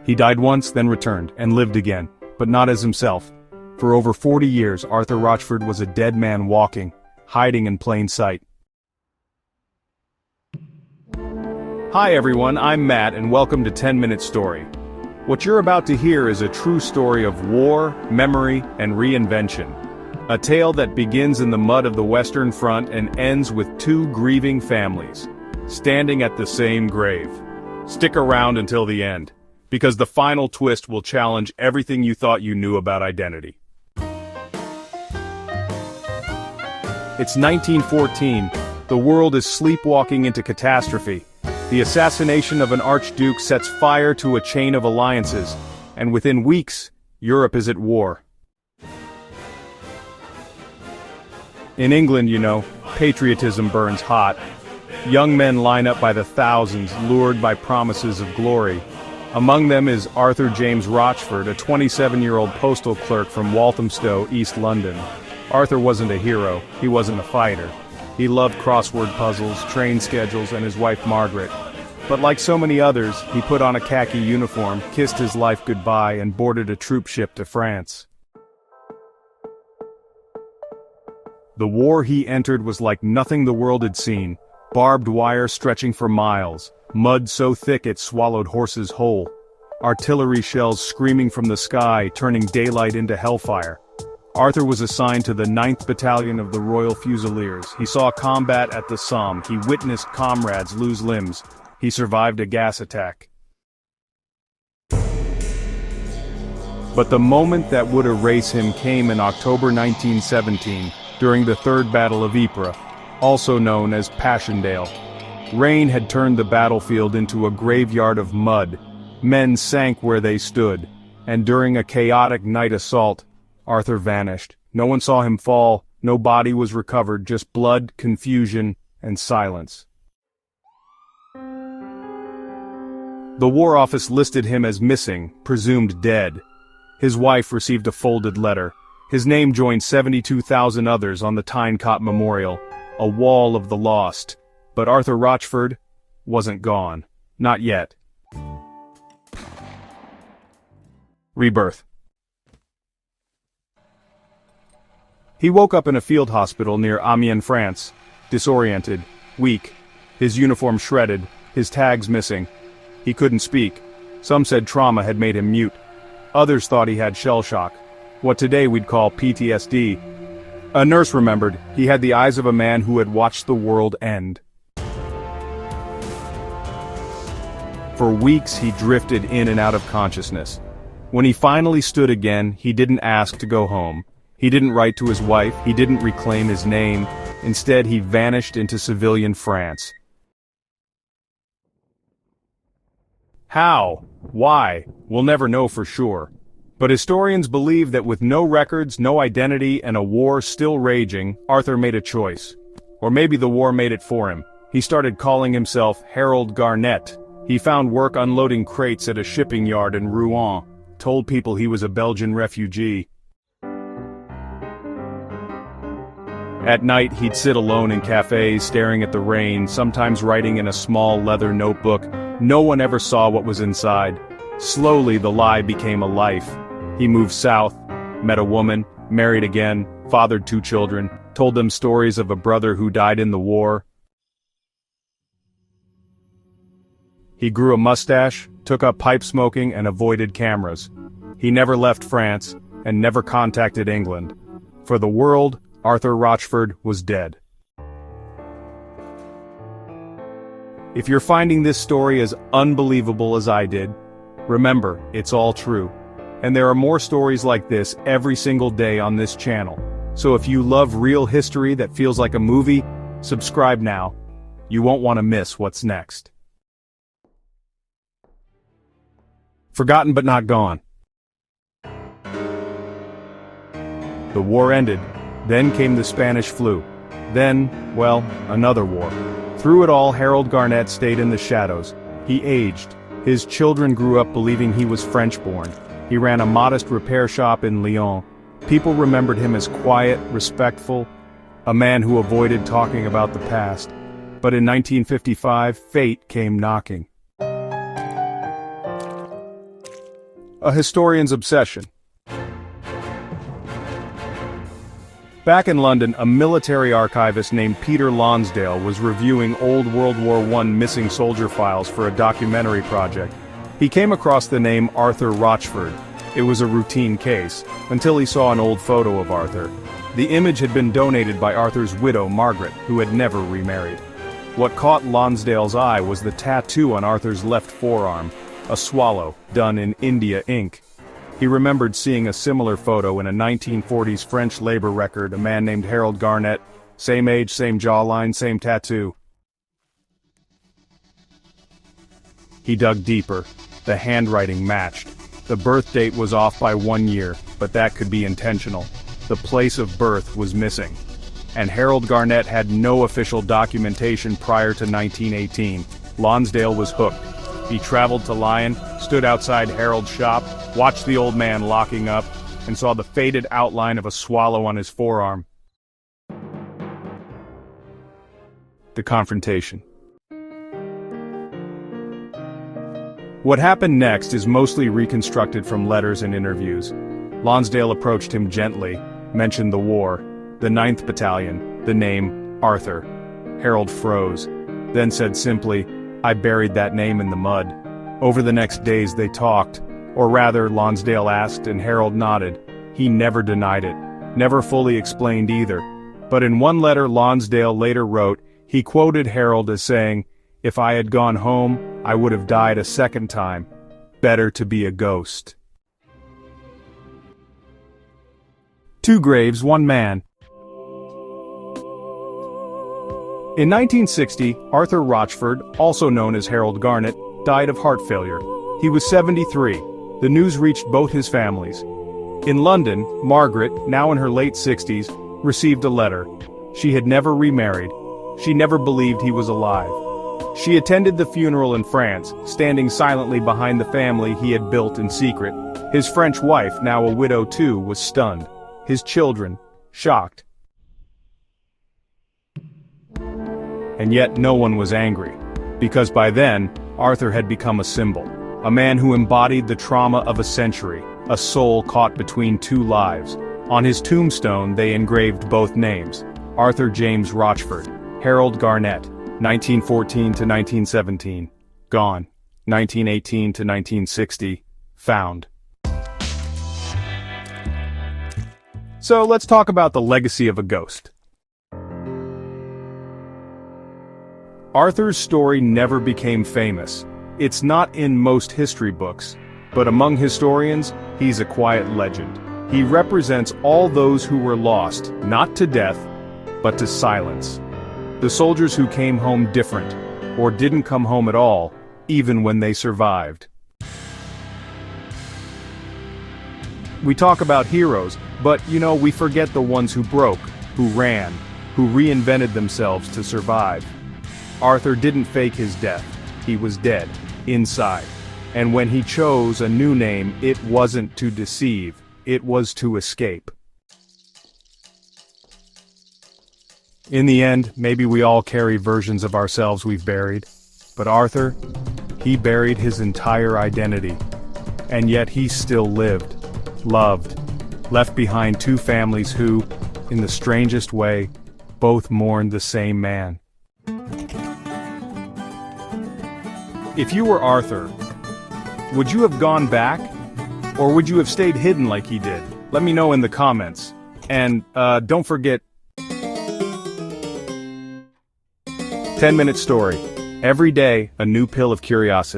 He died once, then returned, and lived again, but not as himself. For over 40 years, Arthur Rochford was a dead man walking, hiding in plain sight. Hi everyone, I'm Matt and welcome to 10 Minute Story. What you're about to hear is a true story of war, memory, and reinvention. A tale that begins in the mud of the Western Front and ends with two grieving families, standing at the same grave. Stick around until the end, because the final twist will challenge everything you thought you knew about identity. It's 1914. The world is sleepwalking into catastrophe. The assassination of an archduke sets fire to a chain of alliances, and within weeks, Europe is at war. In England, patriotism burns hot. Young men line up by the thousands, lured by promises of glory. Among them is Arthur James Rochford, a 27-year-old postal clerk from Walthamstow, East London. Arthur wasn't a hero, he wasn't a fighter. He loved crossword puzzles, train schedules, and his wife Margaret. But like so many others, he put on a khaki uniform, kissed his life goodbye, and boarded a troop ship to France. The war he entered was like nothing the world had seen. Barbed wire stretching for miles, mud so thick it swallowed horses whole. Artillery shells screaming from the sky, turning daylight into hellfire. Arthur was assigned to the 9th Battalion of the Royal Fusiliers. He saw combat at the Somme. He witnessed comrades lose limbs. He survived a gas attack. But the moment that would erase him came in October 1917, during the Third Battle of Ypres, also known as Passchendaele. Rain had turned the battlefield into a graveyard of mud. Men sank where they stood, and during a chaotic night assault, Arthur vanished. No one saw him fall, no body was recovered, just blood, confusion, and silence. The War Office listed him as missing, presumed dead. His wife received a folded letter. His name joined 72,000 others on the Tyne-Cot Memorial, a wall of the lost. But Arthur Rochford wasn't gone. Not yet. Rebirth. He woke up in a field hospital near Amiens, France, disoriented, weak, his uniform shredded, his tags missing. He couldn't speak. Some said trauma had made him mute. Others thought he had shell shock, what today we'd call PTSD. A nurse remembered he had the eyes of a man who had watched the world end. For weeks he drifted in and out of consciousness. When he finally stood again, he didn't ask to go home. He didn't write to his wife, he didn't reclaim his name. Instead, he vanished into civilian France. How? Why? We'll never know for sure. But historians believe that with no records, no identity, and a war still raging, Arthur made a choice. Or maybe the war made it for him. He started calling himself Harold Garnett. He found work unloading crates at a shipping yard in Rouen, told people he was a Belgian refugee. At night, he'd sit alone in cafes, staring at the rain, sometimes writing in a small leather notebook. No one ever saw what was inside. Slowly, the lie became a life. He moved south, met a woman, married again, fathered 2 children, told them stories of a brother who died in the war. He grew a mustache, took up pipe smoking, and avoided cameras. He never left France, and never contacted England. For the world, Arthur Rochford was dead. If you're finding this story as unbelievable as I did, remember, it's all true. And there are more stories like this every single day on this channel. So if you love real history that feels like a movie, subscribe now. You won't want to miss what's next. Forgotten but not gone. The war ended. Then came the Spanish flu. Then, well, another war. Through it all, Harold Garnett stayed in the shadows. He aged. His children grew up believing he was French-born. He ran a modest repair shop in Lyon. People remembered him as quiet, respectful, a man who avoided talking about the past. But in 1955, fate came knocking. A historian's obsession. Back in London, a military archivist named Peter Lonsdale was reviewing old World War I missing soldier files for a documentary project. He came across the name Arthur Rochford. It was a routine case, until he saw an old photo of Arthur. The image had been donated by Arthur's widow, Margaret, who had never remarried. What caught Lonsdale's eye was the tattoo on Arthur's left forearm, a swallow, done in India ink. He remembered seeing a similar photo in a 1940s French labor record, a man named Harold Garnett, same age, same jawline, same tattoo. He dug deeper. The handwriting matched. The birth date was off by 1 year, but that could be intentional. The place of birth was missing. And Harold Garnett had no official documentation prior to 1918. Lonsdale was hooked. He traveled to Lyon, stood outside Harold's shop, watched the old man locking up, and saw the faded outline of a swallow on his forearm. The Confrontation. What happened next is mostly reconstructed from letters and interviews. Lonsdale approached him gently, mentioned the war, the 9th Battalion, the name, Arthur. Harold froze, then said simply, "I buried that name in the mud." Over the next days they talked, or rather, Lonsdale asked and Harold nodded. He never denied it, never fully explained either. But in one letter Lonsdale later wrote, he quoted Harold as saying, "If I had gone home, I would have died a second time. Better to be a ghost." Two graves, one man. In 1960, Arthur Rochford, also known as Harold Garnett, died of heart failure. He was 73. The news reached both his families. In London, Margaret, now in her late 60s, received a letter. She had never remarried. She never believed he was alive. She attended the funeral in France, standing silently behind the family he had built in secret. His French wife, now a widow too, was stunned. His children, shocked. And yet no one was angry, because by then, Arthur had become a symbol, a man who embodied the trauma of a century, a soul caught between two lives. On his tombstone they engraved both names, Arthur James Rochford, Harold Garnett, 1914 to 1917, gone, 1918 to 1960, found. So let's talk about the legacy of a ghost. Arthur's story never became famous. It's not in most history books, but among historians, he's a quiet legend. He represents all those who were lost, not to death, but to silence. The soldiers who came home different, or didn't come home at all, even when they survived. We talk about heroes, but we forget the ones who broke, who ran, who reinvented themselves to survive. Arthur didn't fake his death. He was dead, inside. And when he chose a new name, it wasn't to deceive, it was to escape. In the end, maybe we all carry versions of ourselves we've buried. But Arthur, he buried his entire identity. And yet he still lived, loved, left behind two families who, in the strangest way, both mourned the same man. If you were Arthur, would you have gone back? Or would you have stayed hidden like he did? Let me know in the comments. And don't forget, 10-minute story. Every day, a new pill of curiosity.